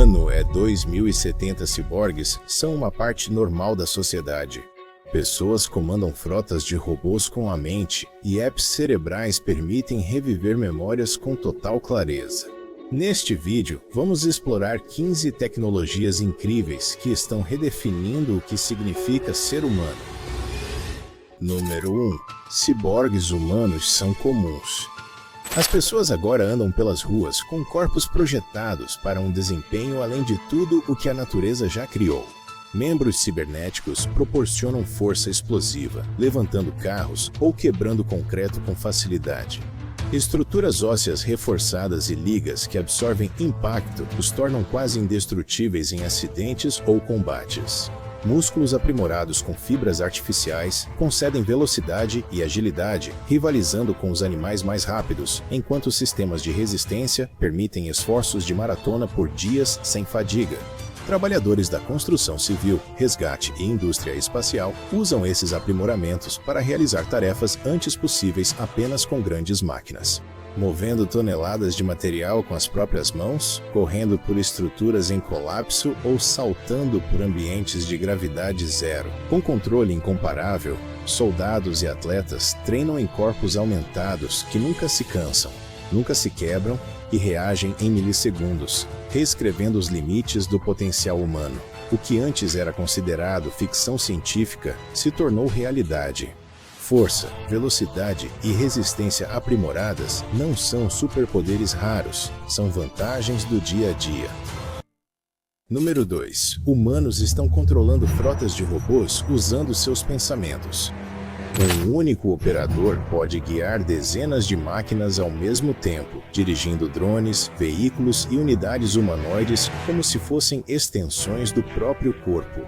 ano é 2070. Ciborgues são uma parte normal da sociedade. Pessoas comandam frotas de robôs com a mente e apps cerebrais permitem reviver memórias com total clareza. Neste vídeo, vamos explorar 15 tecnologias incríveis que estão redefinindo o que significa ser humano. Número 1. Ciborgues humanos são comuns. As pessoas agora andam pelas ruas com corpos projetados para um desempenho além de tudo o que a natureza já criou. Membros cibernéticos proporcionam força explosiva, levantando carros ou quebrando concreto com facilidade. Estruturas ósseas reforçadas e ligas que absorvem impacto os tornam quase indestrutíveis em acidentes ou combates. Músculos aprimorados com fibras artificiais concedem velocidade e agilidade, rivalizando com os animais mais rápidos, enquanto sistemas de resistência permitem esforços de maratona por dias sem fadiga. Trabalhadores da construção civil, resgate e indústria espacial usam esses aprimoramentos para realizar tarefas antes possíveis apenas com grandes máquinas. Movendo toneladas de material com as próprias mãos, correndo por estruturas em colapso ou saltando por ambientes de gravidade zero. Com controle incomparável, soldados e atletas treinam em corpos aumentados que nunca se cansam, nunca se quebram e reagem em milissegundos, reescrevendo os limites do potencial humano. O que antes era considerado ficção científica se tornou realidade. Força, velocidade e resistência aprimoradas não são superpoderes raros, são vantagens do dia a dia. Número 2. Humanos estão controlando frotas de robôs usando seus pensamentos. Um único operador pode guiar dezenas de máquinas ao mesmo tempo, dirigindo drones, veículos e unidades humanoides como se fossem extensões do próprio corpo.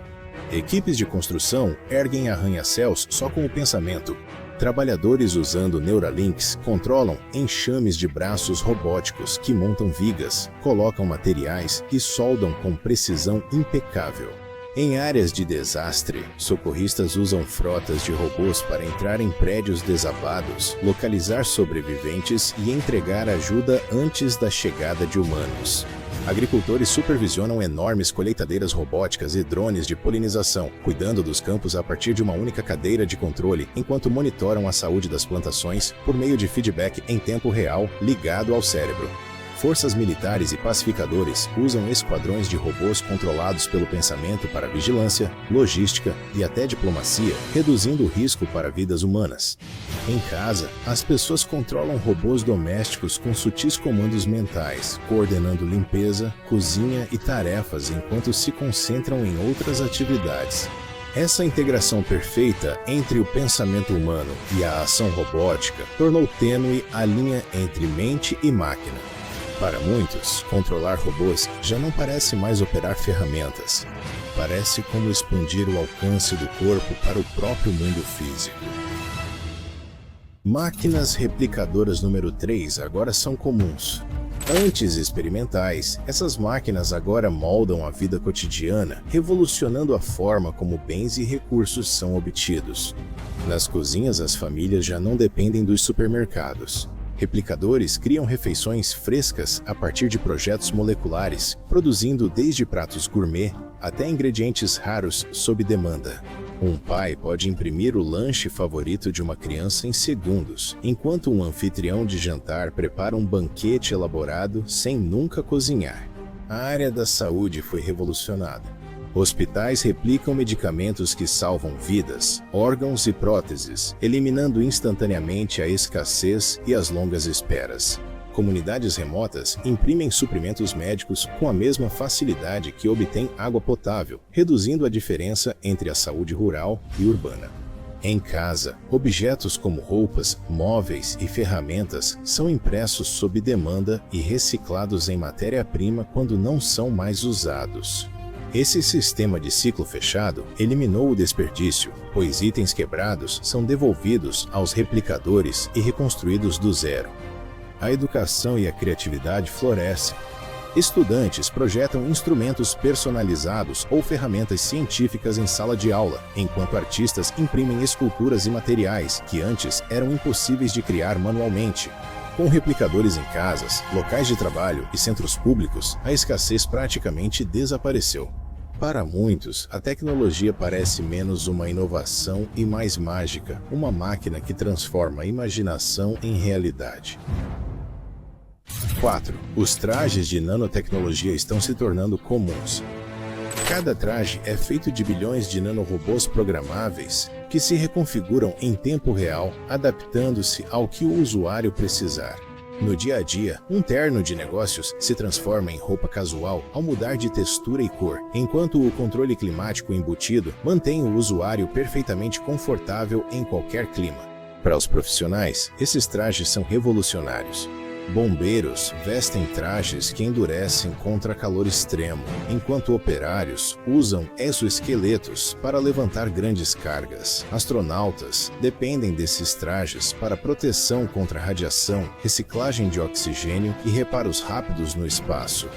Equipes de construção erguem arranha-céus só com o pensamento. Trabalhadores usando Neuralinks controlam enxames de braços robóticos que montam vigas, colocam materiais e soldam com precisão impecável. Em áreas de desastre, socorristas usam frotas de robôs para entrar em prédios desabados, localizar sobreviventes e entregar ajuda antes da chegada de humanos. Agricultores supervisionam enormes colheitadeiras robóticas e drones de polinização, cuidando dos campos a partir de uma única cadeira de controle, enquanto monitoram a saúde das plantações por meio de feedback em tempo real ligado ao cérebro. Forças militares e pacificadores usam esquadrões de robôs controlados pelo pensamento para vigilância, logística e até diplomacia, reduzindo o risco para vidas humanas. Em casa, as pessoas controlam robôs domésticos com sutis comandos mentais, coordenando limpeza, cozinha e tarefas enquanto se concentram em outras atividades. Essa integração perfeita entre o pensamento humano e a ação robótica tornou tênue a linha entre mente e máquina. Para muitos, controlar robôs já não parece mais operar ferramentas. Parece como expandir o alcance do corpo para o próprio mundo físico. Máquinas replicadoras número 3 agora são comuns. Antes experimentais, essas máquinas agora moldam a vida cotidiana, revolucionando a forma como bens e recursos são obtidos. Nas cozinhas, as famílias já não dependem dos supermercados. Replicadores criam refeições frescas a partir de projetos moleculares, produzindo desde pratos gourmet até ingredientes raros sob demanda. Um pai pode imprimir o lanche favorito de uma criança em segundos, enquanto um anfitrião de jantar prepara um banquete elaborado sem nunca cozinhar. A área da saúde foi revolucionada. Hospitais replicam medicamentos que salvam vidas, órgãos e próteses, eliminando instantaneamente a escassez e as longas esperas. Comunidades remotas imprimem suprimentos médicos com a mesma facilidade que obtêm água potável, reduzindo a diferença entre a saúde rural e urbana. Em casa, objetos como roupas, móveis e ferramentas são impressos sob demanda e reciclados em matéria-prima quando não são mais usados. Esse sistema de ciclo fechado eliminou o desperdício, pois itens quebrados são devolvidos aos replicadores e reconstruídos do zero. A educação e a criatividade florescem. Estudantes projetam instrumentos personalizados ou ferramentas científicas em sala de aula, enquanto artistas imprimem esculturas e materiais que antes eram impossíveis de criar manualmente. Com replicadores em casas, locais de trabalho e centros públicos, a escassez praticamente desapareceu. Para muitos, a tecnologia parece menos uma inovação e mais mágica, uma máquina que transforma a imaginação em realidade. 4. Os trajes de nanotecnologia estão se tornando comuns. Cada traje é feito de bilhões de nanorobôs programáveis que se reconfiguram em tempo real, adaptando-se ao que o usuário precisar. No dia a dia, um terno de negócios se transforma em roupa casual ao mudar de textura e cor, enquanto o controle climático embutido mantém o usuário perfeitamente confortável em qualquer clima. Para os profissionais, esses trajes são revolucionários. Bombeiros vestem trajes que endurecem contra calor extremo, enquanto operários usam exoesqueletos para levantar grandes cargas. Astronautas dependem desses trajes para proteção contra radiação, reciclagem de oxigênio e reparos rápidos no espaço.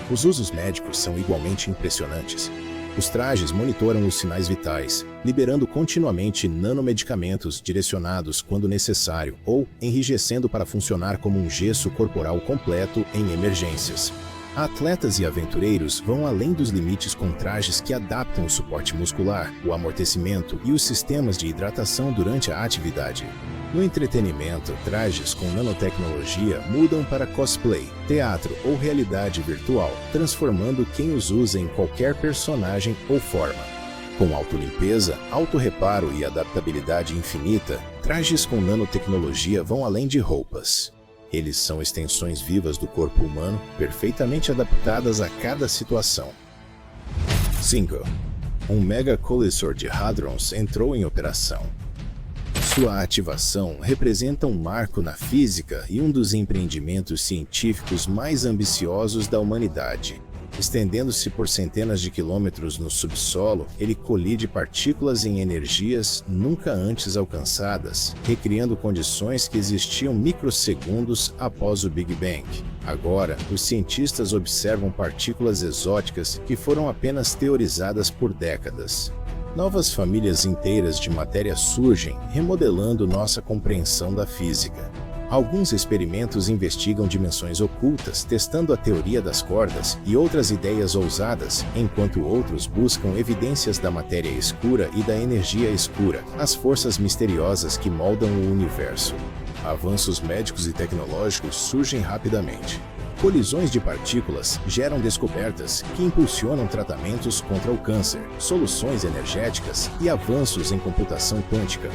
Os usos médicos são igualmente impressionantes. Os trajes monitoram os sinais vitais, liberando continuamente nanomedicamentos direcionados quando necessário ou enrijecendo para funcionar como um gesso corporal completo em emergências. Atletas e aventureiros vão além dos limites com trajes que adaptam o suporte muscular, o amortecimento e os sistemas de hidratação durante a atividade. No entretenimento, trajes com nanotecnologia mudam para cosplay, teatro ou realidade virtual, transformando quem os usa em qualquer personagem ou forma. Com autolimpeza, autorreparo e adaptabilidade infinita, trajes com nanotecnologia vão além de roupas. Eles são extensões vivas do corpo humano, perfeitamente adaptadas a cada situação. 5. Um Mega Colisor de Hadrons entrou em operação. Sua ativação representa um marco na física e um dos empreendimentos científicos mais ambiciosos da humanidade. Estendendo-se por centenas de quilômetros no subsolo, ele colide partículas em energias nunca antes alcançadas, recriando condições que existiam microsegundos após o Big Bang. Agora, os cientistas observam partículas exóticas que foram apenas teorizadas por décadas. Novas famílias inteiras de matéria surgem, remodelando nossa compreensão da física. Alguns experimentos investigam dimensões ocultas, testando a teoria das cordas e outras ideias ousadas, enquanto outros buscam evidências da matéria escura e da energia escura, as forças misteriosas que moldam o universo. Avanços médicos e tecnológicos surgem rapidamente. Colisões de partículas geram descobertas que impulsionam tratamentos contra o câncer, soluções energéticas e avanços em computação quântica.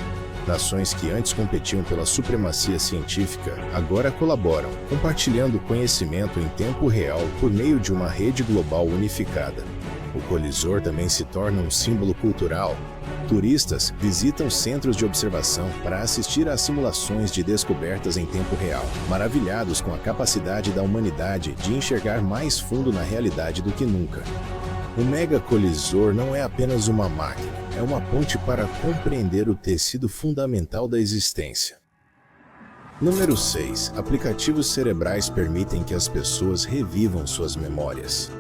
Nações que antes competiam pela supremacia científica agora colaboram, compartilhando conhecimento em tempo real por meio de uma rede global unificada. O colisor também se torna um símbolo cultural. Turistas visitam centros de observação para assistir a simulações de descobertas em tempo real, maravilhados com a capacidade da humanidade de enxergar mais fundo na realidade do que nunca. O Mega Colisor não é apenas uma máquina, é uma ponte para compreender o tecido fundamental da existência. Número 6. Aplicativos cerebrais permitem que as pessoas revivam suas memórias.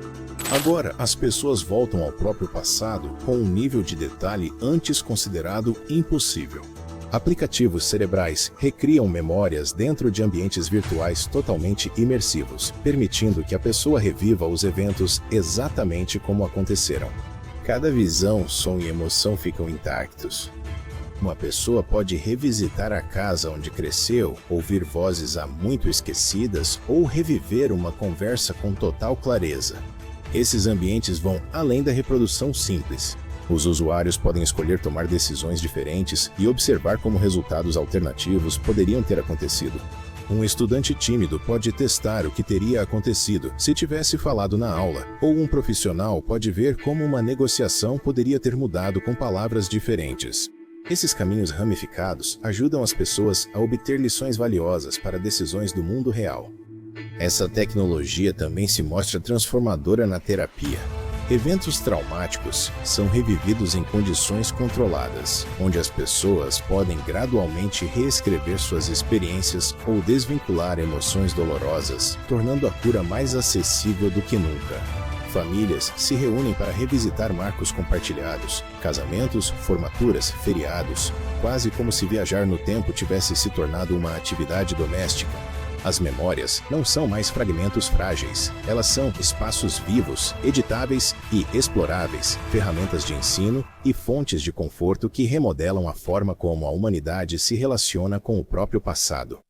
Agora, as pessoas voltam ao próprio passado com um nível de detalhe antes considerado impossível. Aplicativos cerebrais recriam memórias dentro de ambientes virtuais totalmente imersivos, permitindo que a pessoa reviva os eventos exatamente como aconteceram. Cada visão, som e emoção ficam intactos. Uma pessoa pode revisitar a casa onde cresceu, ouvir vozes há muito esquecidas ou reviver uma conversa com total clareza. Esses ambientes vão além da reprodução simples. Os usuários podem escolher tomar decisões diferentes e observar como resultados alternativos poderiam ter acontecido. Um estudante tímido pode testar o que teria acontecido se tivesse falado na aula, ou um profissional pode ver como uma negociação poderia ter mudado com palavras diferentes. Esses caminhos ramificados ajudam as pessoas a obter lições valiosas para decisões do mundo real. Essa tecnologia também se mostra transformadora na terapia. Eventos traumáticos são revividos em condições controladas, onde as pessoas podem gradualmente reescrever suas experiências ou desvincular emoções dolorosas, tornando a cura mais acessível do que nunca. Famílias se reúnem para revisitar marcos compartilhados, casamentos, formaturas, feriados, quase como se viajar no tempo tivesse se tornado uma atividade doméstica. As memórias não são mais fragmentos frágeis, elas são espaços vivos, editáveis e exploráveis, ferramentas de ensino e fontes de conforto que remodelam a forma como a humanidade se relaciona com o próprio passado.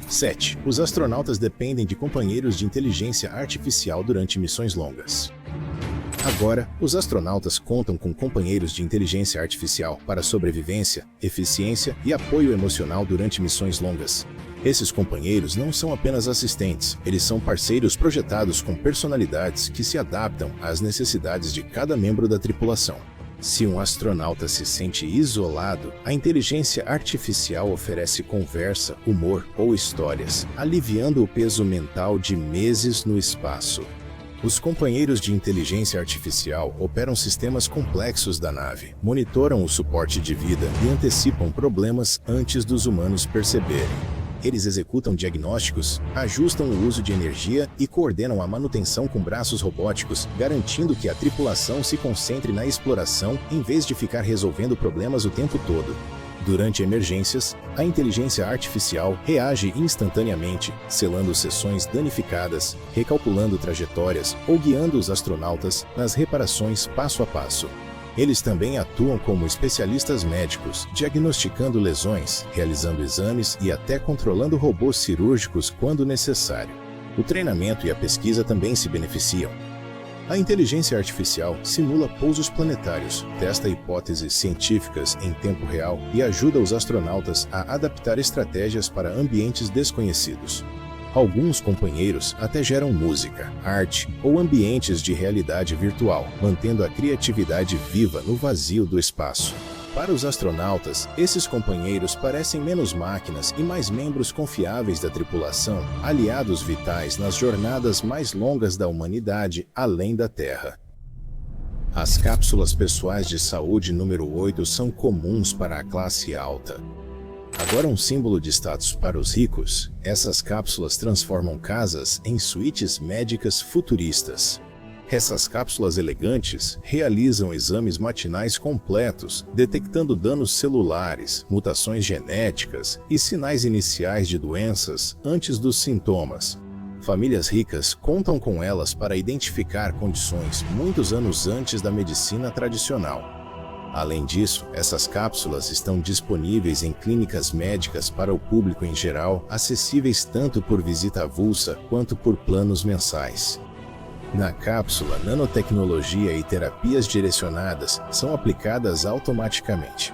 7. Os astronautas dependem de companheiros de inteligência artificial durante missões longas. Agora, os astronautas contam com companheiros de inteligência artificial para sobrevivência, eficiência e apoio emocional durante missões longas. Esses companheiros não são apenas assistentes, eles são parceiros projetados com personalidades que se adaptam às necessidades de cada membro da tripulação. Se um astronauta se sente isolado, a inteligência artificial oferece conversa, humor ou histórias, aliviando o peso mental de meses no espaço. Os companheiros de inteligência artificial operam sistemas complexos da nave, monitoram o suporte de vida e antecipam problemas antes dos humanos perceberem. Eles executam diagnósticos, ajustam o uso de energia e coordenam a manutenção com braços robóticos, garantindo que a tripulação se concentre na exploração em vez de ficar resolvendo problemas o tempo todo. Durante emergências, a inteligência artificial reage instantaneamente, selando seções danificadas, recalculando trajetórias ou guiando os astronautas nas reparações passo a passo. Eles também atuam como especialistas médicos, diagnosticando lesões, realizando exames e até controlando robôs cirúrgicos quando necessário. O treinamento e a pesquisa também se beneficiam. A inteligência artificial simula pousos planetários, testa hipóteses científicas em tempo real e ajuda os astronautas a adaptar estratégias para ambientes desconhecidos. Alguns companheiros até geram música, arte ou ambientes de realidade virtual, mantendo a criatividade viva no vazio do espaço. Para os astronautas, esses companheiros parecem menos máquinas e mais membros confiáveis da tripulação, aliados vitais nas jornadas mais longas da humanidade além da Terra. As cápsulas pessoais de saúde número 8 são comuns para a classe alta. Agora um símbolo de status para os ricos, essas cápsulas transformam casas em suítes médicas futuristas. Essas cápsulas elegantes realizam exames matinais completos, detectando danos celulares, mutações genéticas e sinais iniciais de doenças antes dos sintomas. Famílias ricas contam com elas para identificar condições muitos anos antes da medicina tradicional. Além disso, essas cápsulas estão disponíveis em clínicas médicas para o público em geral, acessíveis tanto por visita avulsa quanto por planos mensais. Na cápsula, nanotecnologia e terapias direcionadas são aplicadas automaticamente.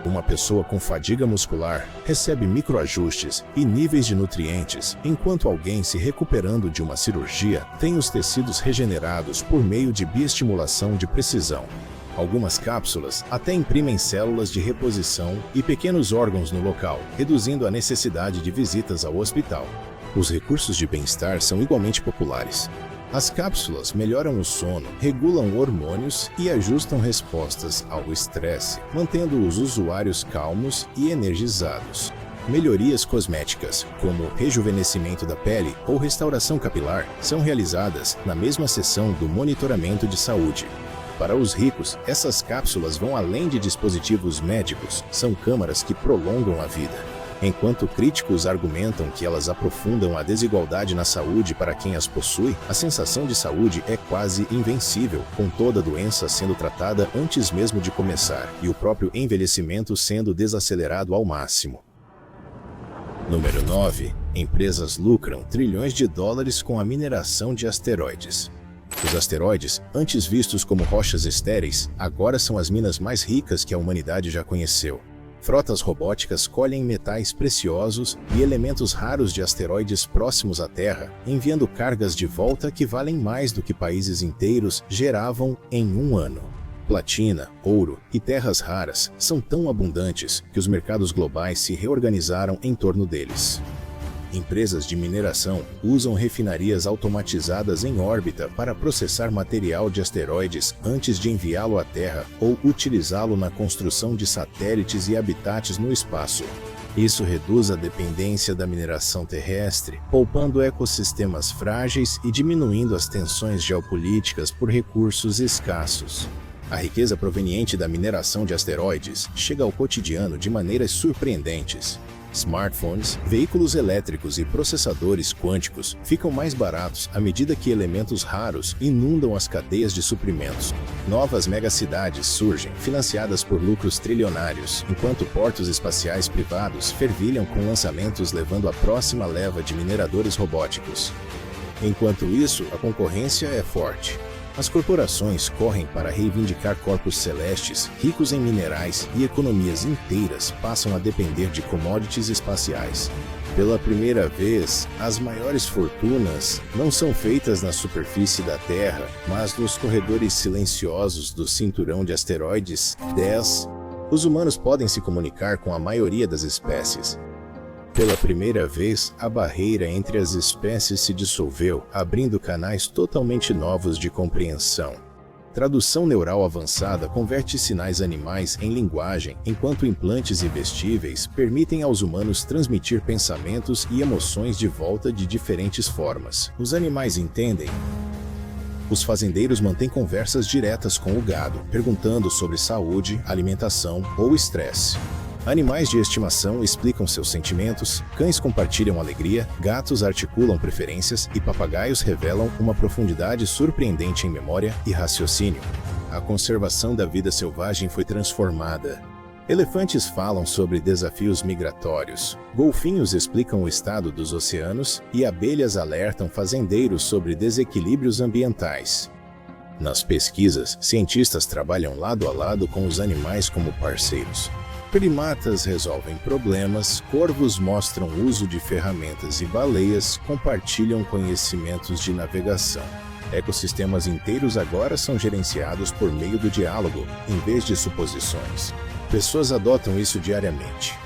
Uma pessoa com fadiga muscular recebe microajustes e níveis de nutrientes, enquanto alguém se recuperando de uma cirurgia tem os tecidos regenerados por meio de bioestimulação de precisão. Algumas cápsulas até imprimem células de reposição e pequenos órgãos no local, reduzindo a necessidade de visitas ao hospital. Os recursos de bem-estar são igualmente populares. As cápsulas melhoram o sono, regulam hormônios e ajustam respostas ao estresse, mantendo os usuários calmos e energizados. Melhorias cosméticas, como rejuvenescimento da pele ou restauração capilar, são realizadas na mesma sessão do monitoramento de saúde. Para os ricos, essas cápsulas vão além de dispositivos médicos, são câmaras que prolongam a vida. Enquanto críticos argumentam que elas aprofundam a desigualdade na saúde para quem as possui, a sensação de saúde é quase invencível, com toda doença sendo tratada antes mesmo de começar e o próprio envelhecimento sendo desacelerado ao máximo. Número 9. Empresas lucram trilhões de dólares com a mineração de asteroides. Os asteroides, antes vistos como rochas estéreis, agora são as minas mais ricas que a humanidade já conheceu. Frotas robóticas colhem metais preciosos e elementos raros de asteroides próximos à Terra, enviando cargas de volta que valem mais do que países inteiros geravam em um ano. Platina, ouro e terras raras são tão abundantes que os mercados globais se reorganizaram em torno deles. Empresas de mineração usam refinarias automatizadas em órbita para processar material de asteroides antes de enviá-lo à Terra ou utilizá-lo na construção de satélites e habitats no espaço. Isso reduz a dependência da mineração terrestre, poupando ecossistemas frágeis e diminuindo as tensões geopolíticas por recursos escassos. A riqueza proveniente da mineração de asteroides chega ao cotidiano de maneiras surpreendentes. Smartphones, veículos elétricos e processadores quânticos ficam mais baratos à medida que elementos raros inundam as cadeias de suprimentos. Novas megacidades surgem, financiadas por lucros trilionários, enquanto portos espaciais privados fervilham com lançamentos levando a próxima leva de mineradores robóticos. Enquanto isso, a concorrência é forte. As corporações correm para reivindicar corpos celestes, ricos em minerais, e economias inteiras passam a depender de commodities espaciais. Pela primeira vez, as maiores fortunas não são feitas na superfície da Terra, mas nos corredores silenciosos do cinturão de asteroides 10. Os humanos podem se comunicar com a maioria das espécies. Pela primeira vez, a barreira entre as espécies se dissolveu, abrindo canais totalmente novos de compreensão. Tradução neural avançada converte sinais animais em linguagem, enquanto implantes investíveis permitem aos humanos transmitir pensamentos e emoções de volta de diferentes formas. Os animais entendem. Os fazendeiros mantêm conversas diretas com o gado, perguntando sobre saúde, alimentação ou estresse. Animais de estimação explicam seus sentimentos, cães compartilham alegria, gatos articulam preferências e papagaios revelam uma profundidade surpreendente em memória e raciocínio. A conservação da vida selvagem foi transformada. Elefantes falam sobre desafios migratórios, golfinhos explicam o estado dos oceanos e abelhas alertam fazendeiros sobre desequilíbrios ambientais. Nas pesquisas, cientistas trabalham lado a lado com os animais como parceiros. Primatas resolvem problemas, corvos mostram uso de ferramentas e baleias compartilham conhecimentos de navegação. Ecossistemas inteiros agora são gerenciados por meio do diálogo, em vez de suposições. Pessoas adotam isso diariamente.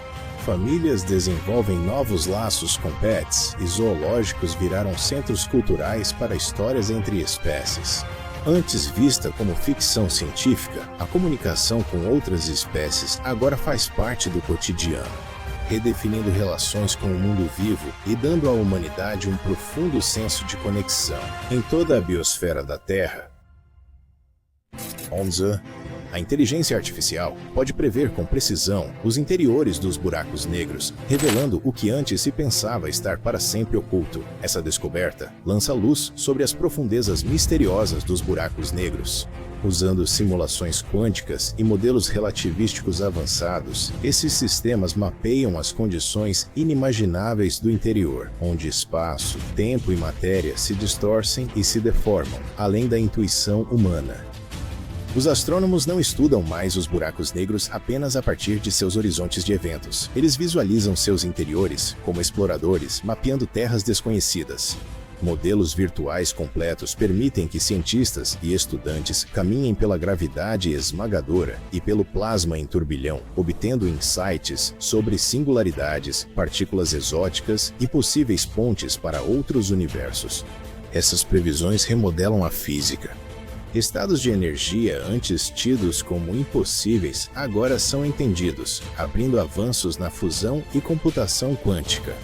Famílias desenvolvem novos laços com pets e zoológicos viraram centros culturais para histórias entre espécies. Antes vista como ficção científica, a comunicação com outras espécies agora faz parte do cotidiano, redefinindo relações com o mundo vivo e dando à humanidade um profundo senso de conexão. Em toda a biosfera da Terra, a inteligência artificial pode prever com precisão os interiores dos buracos negros, revelando o que antes se pensava estar para sempre oculto. Essa descoberta lança luz sobre as profundezas misteriosas dos buracos negros. Usando simulações quânticas e modelos relativísticos avançados, esses sistemas mapeiam as condições inimagináveis do interior, onde espaço, tempo e matéria se distorcem e se deformam, além da intuição humana. Os astrônomos não estudam mais os buracos negros apenas a partir de seus horizontes de eventos. Eles visualizam seus interiores como exploradores, mapeando terras desconhecidas. Modelos virtuais completos permitem que cientistas e estudantes caminhem pela gravidade esmagadora e pelo plasma em turbilhão, obtendo insights sobre singularidades, partículas exóticas e possíveis pontes para outros universos. Essas previsões remodelam a física. Estados de energia antes tidos como impossíveis agora são entendidos, abrindo avanços na fusão e computação quântica.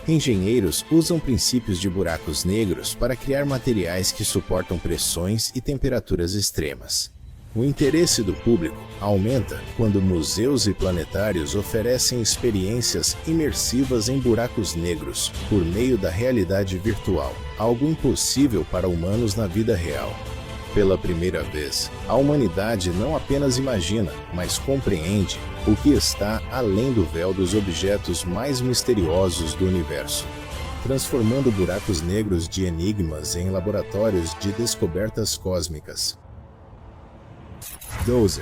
Engenheiros usam princípios de buracos negros para criar materiais que suportam pressões e temperaturas extremas. O interesse do público aumenta quando museus e planetários oferecem experiências imersivas em buracos negros por meio da realidade virtual, algo impossível para humanos na vida real. Pela primeira vez, a humanidade não apenas imagina, mas compreende o que está além do véu dos objetos mais misteriosos do universo, transformando buracos negros de enigmas em laboratórios de descobertas cósmicas. 12.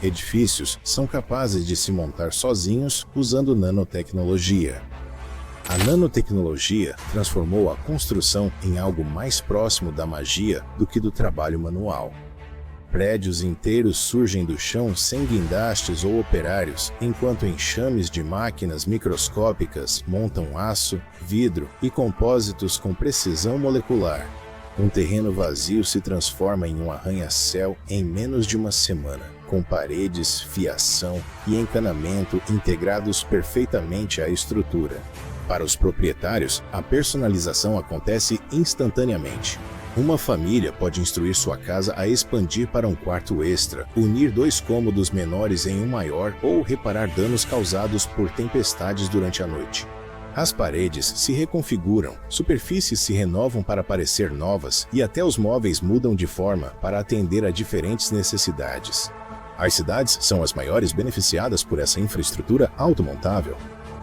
Edifícios são capazes de se montar sozinhos usando nanotecnologia. A nanotecnologia transformou a construção em algo mais próximo da magia do que do trabalho manual. Prédios inteiros surgem do chão sem guindastes ou operários, enquanto enxames de máquinas microscópicas montam aço, vidro e compósitos com precisão molecular. Um terreno vazio se transforma em um arranha-céu em menos de uma semana, com paredes, fiação e encanamento integrados perfeitamente à estrutura. Para os proprietários, a personalização acontece instantaneamente. Uma família pode instruir sua casa a expandir para um quarto extra, unir 2 cômodos menores em um maior ou reparar danos causados por tempestades durante a noite. As paredes se reconfiguram, superfícies se renovam para parecer novas e até os móveis mudam de forma para atender a diferentes necessidades. As cidades são as maiores beneficiadas por essa infraestrutura automontável.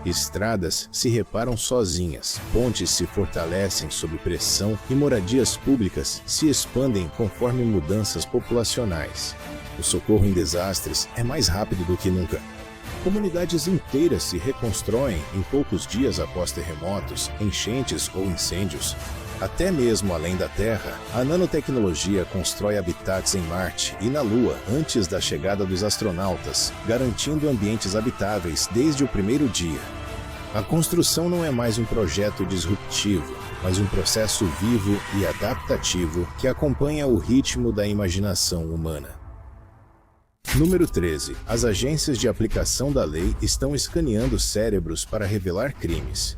Estradas se reparam sozinhas, pontes se fortalecem sob pressão e moradias públicas se expandem conforme mudanças populacionais. O socorro em desastres é mais rápido do que nunca. Comunidades inteiras se reconstroem em poucos dias após terremotos, enchentes ou incêndios. Até mesmo além da Terra, a nanotecnologia constrói habitats em Marte e na Lua antes da chegada dos astronautas, garantindo ambientes habitáveis desde o primeiro dia. A construção não é mais um projeto disruptivo, mas um processo vivo e adaptativo que acompanha o ritmo da imaginação humana. Número 13. As agências de aplicação da lei estão escaneando cérebros para revelar crimes.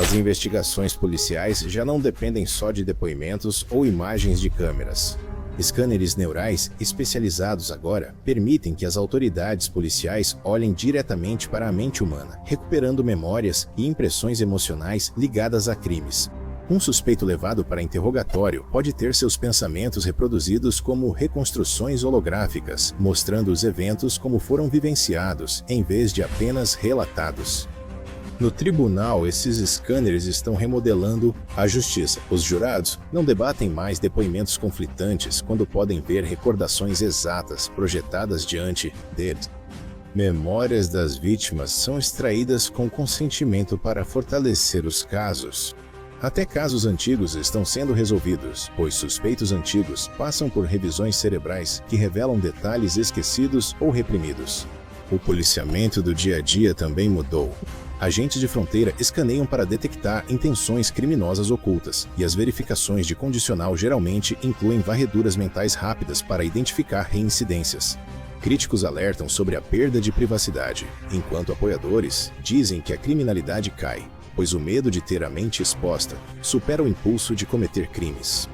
As investigações policiais já não dependem só de depoimentos ou imagens de câmeras. Escâneres neurais especializados agora permitem que as autoridades policiais olhem diretamente para a mente humana, recuperando memórias e impressões emocionais ligadas a crimes. Um suspeito levado para interrogatório pode ter seus pensamentos reproduzidos como reconstruções holográficas, mostrando os eventos como foram vivenciados, em vez de apenas relatados. No tribunal, esses scanners estão remodelando a justiça. Os jurados não debatem mais depoimentos conflitantes quando podem ver recordações exatas projetadas diante deles. Memórias das vítimas são extraídas com consentimento para fortalecer os casos. Até casos antigos estão sendo resolvidos, pois suspeitos antigos passam por revisões cerebrais que revelam detalhes esquecidos ou reprimidos. O policiamento do dia a dia também mudou. Agentes de fronteira escaneiam para detectar intenções criminosas ocultas, e as verificações de condicional geralmente incluem varreduras mentais rápidas para identificar reincidências. Críticos alertam sobre a perda de privacidade, enquanto apoiadores dizem que a criminalidade cai, pois o medo de ter a mente exposta supera o impulso de cometer crimes.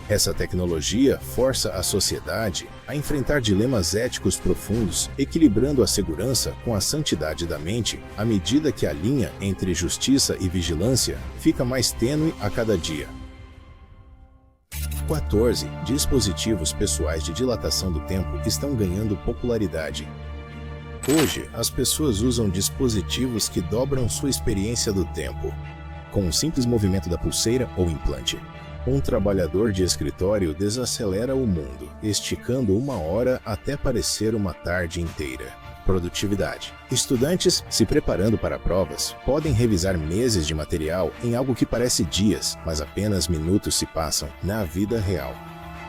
Essa tecnologia força a sociedade a enfrentar dilemas éticos profundos, equilibrando a segurança com a santidade da mente, à medida que a linha entre justiça e vigilância fica mais tênue a cada dia. 14. Dispositivos pessoais de dilatação do tempo estão ganhando popularidade. Hoje, as pessoas usam dispositivos que dobram sua experiência do tempo, com um simples movimento da pulseira ou implante. Um trabalhador de escritório desacelera o mundo, esticando 1 hora até parecer uma tarde inteira. Produtividade. Estudantes, se preparando para provas, podem revisar meses de material em algo que parece dias, mas apenas minutos se passam na vida real.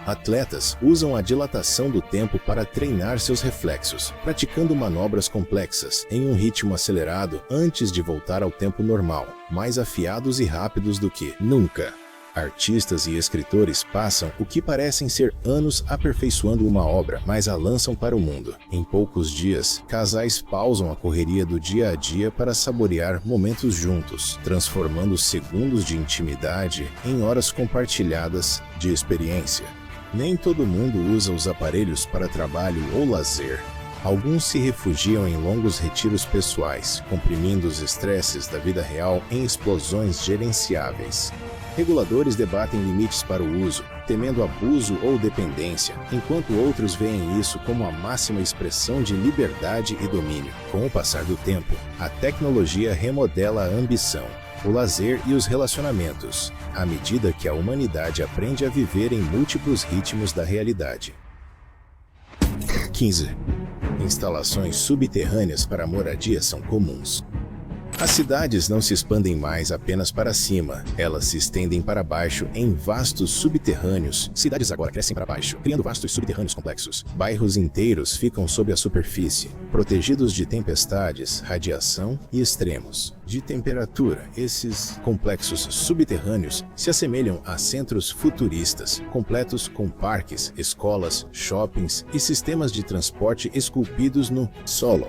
Atletas usam a dilatação do tempo para treinar seus reflexos, praticando manobras complexas em um ritmo acelerado antes de voltar ao tempo normal, mais afiados e rápidos do que nunca. Artistas e escritores passam o que parecem ser anos aperfeiçoando uma obra, mas a lançam para o mundo. Em poucos dias, casais pausam a correria do dia a dia para saborear momentos juntos, transformando segundos de intimidade em horas compartilhadas de experiência. Nem todo mundo usa os aparelhos para trabalho ou lazer. Alguns se refugiam em longos retiros pessoais, comprimindo os estresses da vida real em explosões gerenciáveis. Reguladores debatem limites para o uso, temendo abuso ou dependência, enquanto outros veem isso como a máxima expressão de liberdade e domínio. Com o passar do tempo, a tecnologia remodela a ambição, o lazer e os relacionamentos, à medida que a humanidade aprende a viver em múltiplos ritmos da realidade. 15. Instalações subterrâneas para moradia são comuns. As cidades não se expandem mais apenas para cima, elas se estendem para baixo em vastos subterrâneos. Cidades agora crescem para baixo, criando vastos subterrâneos complexos. Bairros inteiros ficam sob a superfície, protegidos de tempestades, radiação e extremos de temperatura. Esses complexos subterrâneos se assemelham a centros futuristas, completos com parques, escolas, shoppings e sistemas de transporte esculpidos no solo.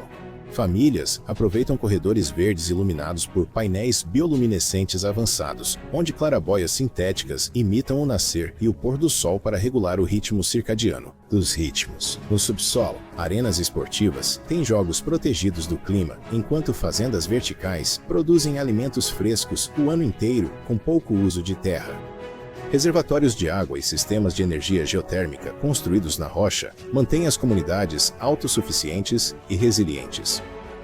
Famílias aproveitam corredores verdes iluminados por painéis bioluminescentes avançados, onde clarabóias sintéticas imitam o nascer e o pôr do sol para regular o ritmo circadiano dos ritmos. No subsolo, arenas esportivas têm jogos protegidos do clima, enquanto fazendas verticais produzem alimentos frescos o ano inteiro com pouco uso de terra. Reservatórios de água e sistemas de energia geotérmica construídos na rocha mantêm as comunidades autossuficientes e resilientes.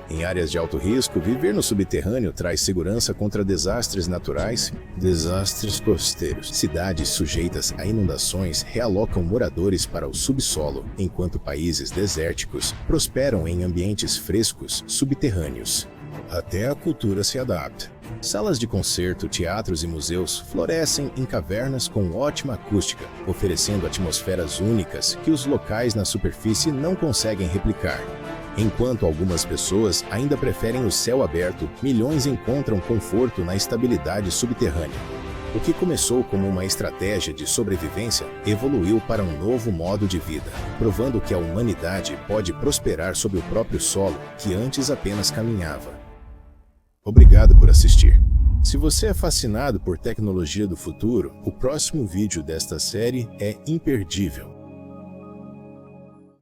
Em áreas de alto risco, viver no subterrâneo traz segurança contra desastres naturais, desastres costeiros. Cidades sujeitas a inundações realocam moradores para o subsolo, enquanto países desérticos prosperam em ambientes frescos subterrâneos. Até a cultura se adapta. Salas de concerto, teatros e museus florescem em cavernas com ótima acústica, oferecendo atmosferas únicas que os locais na superfície não conseguem replicar. Enquanto algumas pessoas ainda preferem o céu aberto, milhões encontram conforto na estabilidade subterrânea. O que começou como uma estratégia de sobrevivência evoluiu para um novo modo de vida, provando que a humanidade pode prosperar sob o próprio solo que antes apenas caminhava. Obrigado por assistir. Se você é fascinado por tecnologia do futuro, o próximo vídeo desta série é imperdível.